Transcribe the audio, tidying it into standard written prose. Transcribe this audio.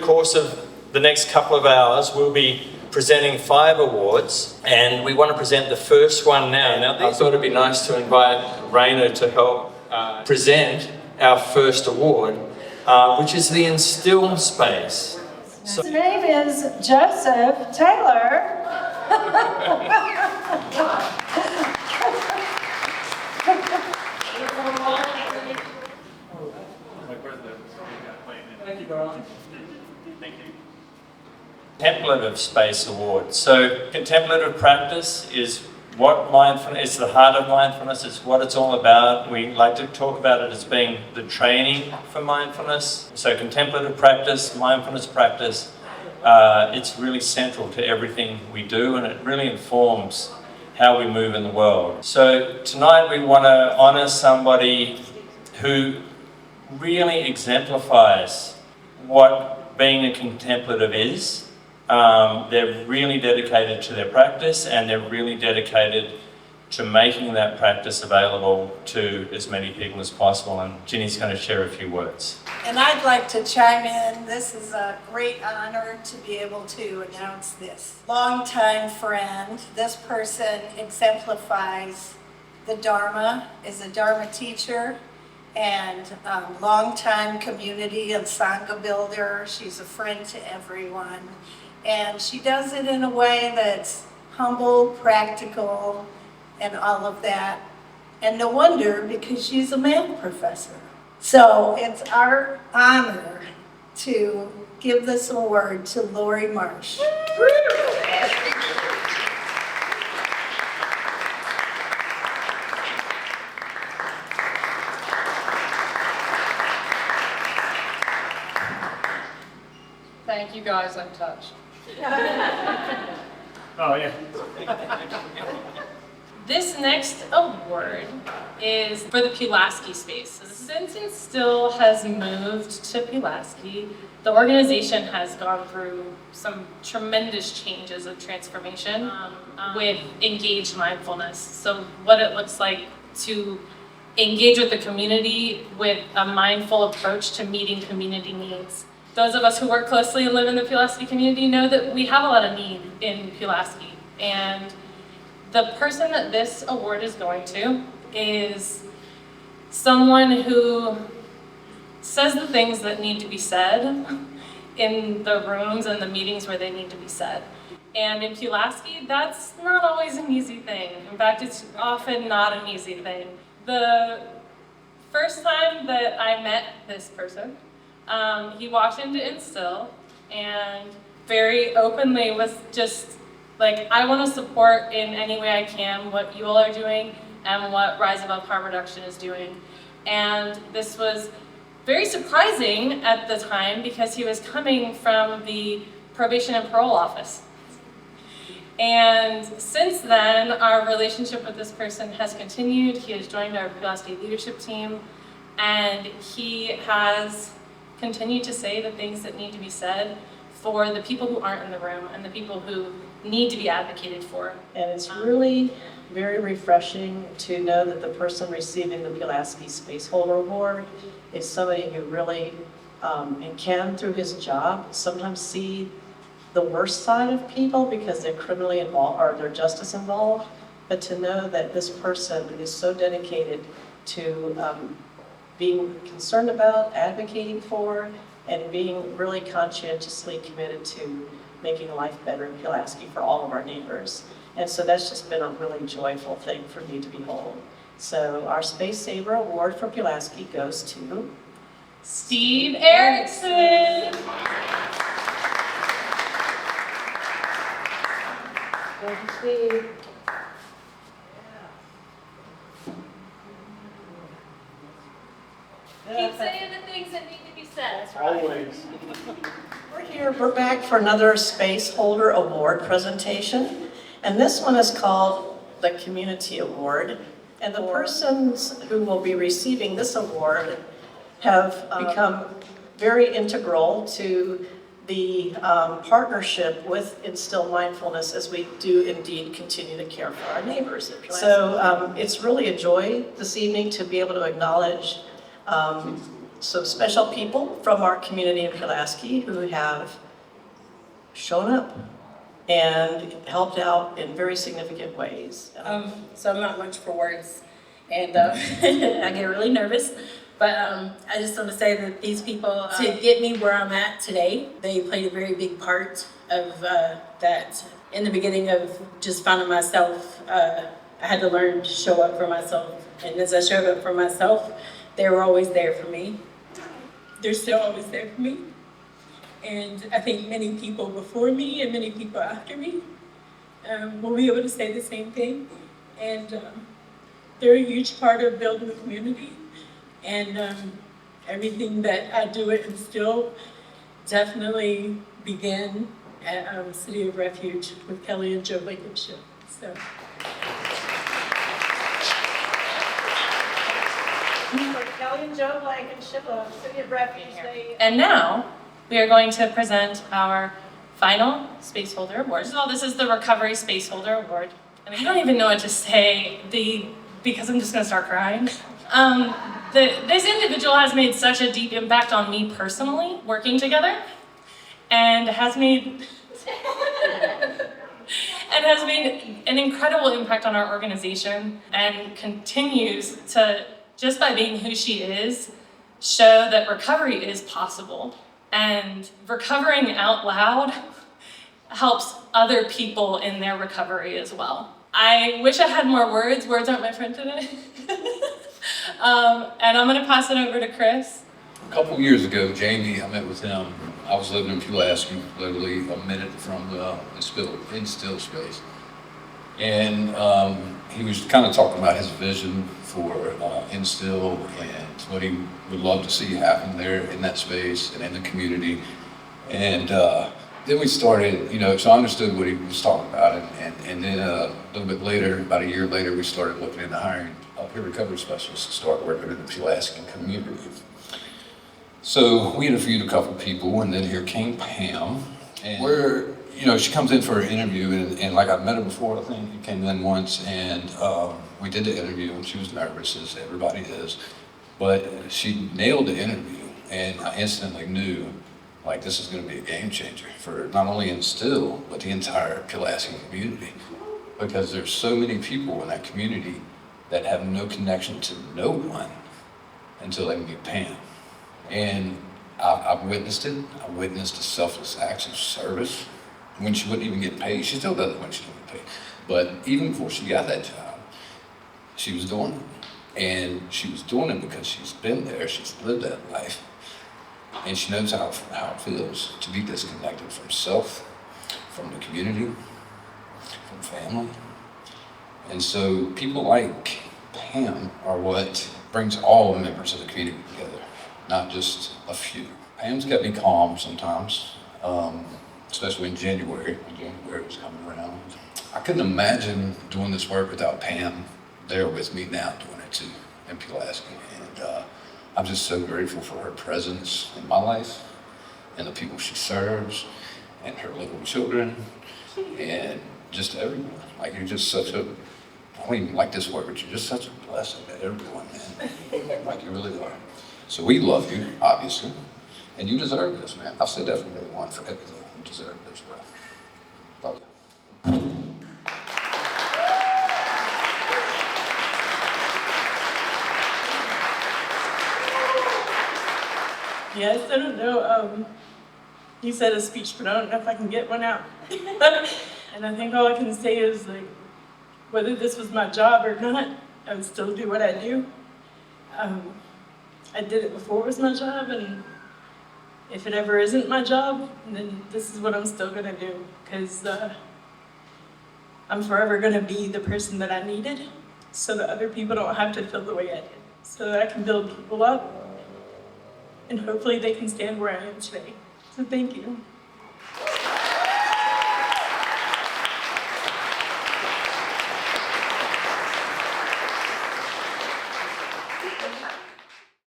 course of the next couple of hours, we'll be presenting 5 awards, and we want to present the first one now. Now, I thought it'd be nice to invite Raina to help present our first award, which is the InStill Space. His name is Joseph Taylor. Thank you, darling. Thank you. Contemplative Space Award. So contemplative practice is what mindfulness is, the heart of mindfulness. It's what it's all about. We like to talk about it as being the training for mindfulness. So contemplative practice, mindfulness practice, it's really central to everything we do, and it really informs how we move in the world. So tonight we want to honor somebody who really exemplifies what being a contemplative is. They're really dedicated to their practice, and they're really dedicated to making that practice available to as many people as possible. And Ginny's going to share a few words. And I'd like to chime in. This is a great honor to be able to announce this. Longtime friend, this person exemplifies the Dharma, is a Dharma teacher, and longtime community and Sangha builder. She's a friend to everyone. And she does it in a way that's humble, practical, and all of that. And no wonder, because she's a math professor. So it's our honor to give this award to Lori Marsh. Thank you guys, I'm touched. Oh, yeah. This next award is for the Pulaski space. Since InStill has moved to Pulaski, the organization has gone through some tremendous changes of transformation with engaged mindfulness. So what it looks like to engage with the community with a mindful approach to meeting community needs. Those of us who work closely and live in the Pulaski community know that we have a lot of need in Pulaski. And the person that this award is going to is someone who says the things that need to be said in the rooms and the meetings where they need to be said. And in Pulaski, that's not always an easy thing. In fact, it's often not an easy thing. The first time that I met this person, he walked into InStill and very openly was just like, I want to support in any way I can what you all are doing and what Rise Above Harm Reduction is doing. And this was very surprising at the time because he was coming from the Probation and Parole Office. And since then, our relationship with this person has continued. He has joined our Pulaski leadership team, and he has continued to say the things that need to be said for the people who aren't in the room and the people who need to be advocated for. And it's really very refreshing to know that the person receiving the Pulaski Spaceholder Award is somebody who really and can, through his job, sometimes see the worst side of people because they're criminally involved or they're justice involved, but to know that this person is so dedicated to being concerned about, advocating for, and being really conscientiously committed to making life better in Pulaski for all of our neighbors. And so that's just been a really joyful thing for me to behold. So our Space Saver Award for Pulaski goes to Steve Erickson. Thank you, Steve. Keep saying the things that need to be said. Always. We're back for another Spaceholder Award presentation. And this one is called the Community Award. And the persons who will be receiving this award have become very integral to the partnership with InStill Mindfulness as we do indeed continue to care for our neighbors. So it's really a joy this evening to be able to acknowledge some special people from our community in Pulaski who have shown up and helped out in very significant ways. So I'm not much for words, and I get really nervous. But I just want to say that these people, to get me where I'm at today, they played a very big part of that. In the beginning of just finding myself, I had to learn to show up for myself. And as I showed up for myself, they were always there for me. They're still always there for me. And I think many people before me and many people after me will be able to say the same thing. And they're a huge part of building the community. And everything that I do at InStill definitely began at City of Refuge with Kelly and Joe Blankenship. So. Kelly and Joe Blankenship of City of Refuge. And now we are going to present our final Spaceholder Award. So this is the Recovery Spaceholder Award. And I don't even know what to say because I'm just going to start crying. This individual has made such a deep impact on me personally, working together, and has made an incredible impact on our organization, and continues to, just by being who she is, show that recovery is possible. And recovering out loud helps other people in their recovery as well. I wish I had more words. Words aren't my friend today. And I'm going to pass it over to Chris. A couple years ago, Jamie, I met with him. I was living in Pulaski, literally a minute from the InStill space. And he was kind of talking about his vision for InStill and what he would love to see happen there in that space and in the community. And then we started, so I understood what he was talking about. And then a little bit later, about a year later, we started looking into hiring peer recovery specialists to start working in the Pulaski community. So we interviewed a couple people, and then here came Pam. And she comes in for an interview, and like I'd met her before, I think. She came in once, and we did the interview, and she was nervous, as everybody is. But she nailed the interview, and I instantly knew, like, this is going to be a game changer for not only InStill, but the entire Pulaski community. Because there's so many people in that community that have no connection to no one until they meet Pam. And I've witnessed it. I witnessed the selfless acts of service when she wouldn't even get paid. She still does it when she doesn't get paid. But even before she got that job, she was doing it. And she was doing it because she's been there, she's lived that life. And she knows how it feels to be disconnected from self, from the community, from family. And so people like Pam are what brings all the members of the community together, not just a few. Pam's kept me calm sometimes, especially in January, when January was coming around. I couldn't imagine doing this work without Pam there with me now doing it too, in Pulaski. And I'm just so grateful for her presence in my life and the people she serves and her little children and just everyone. Like, you're just such a, I don't even like this word, but you're just such a blessing to everyone, man. Like, you really are. So we love you, obviously, and you deserve this, man. I've said that from day one, for everything. You deserve this, bro. Love you. Yes, I don't know. You said a speech, but I don't know if I can get one out. And I think all I can say is, like, whether this was my job or not, I would still do what I do. I did it before it was my job, and if it ever isn't my job, then this is what I'm still gonna do, because I'm forever gonna be the person that I needed, so that other people don't have to feel the way I did, so that I can build people up, and hopefully they can stand where I am today. So thank you.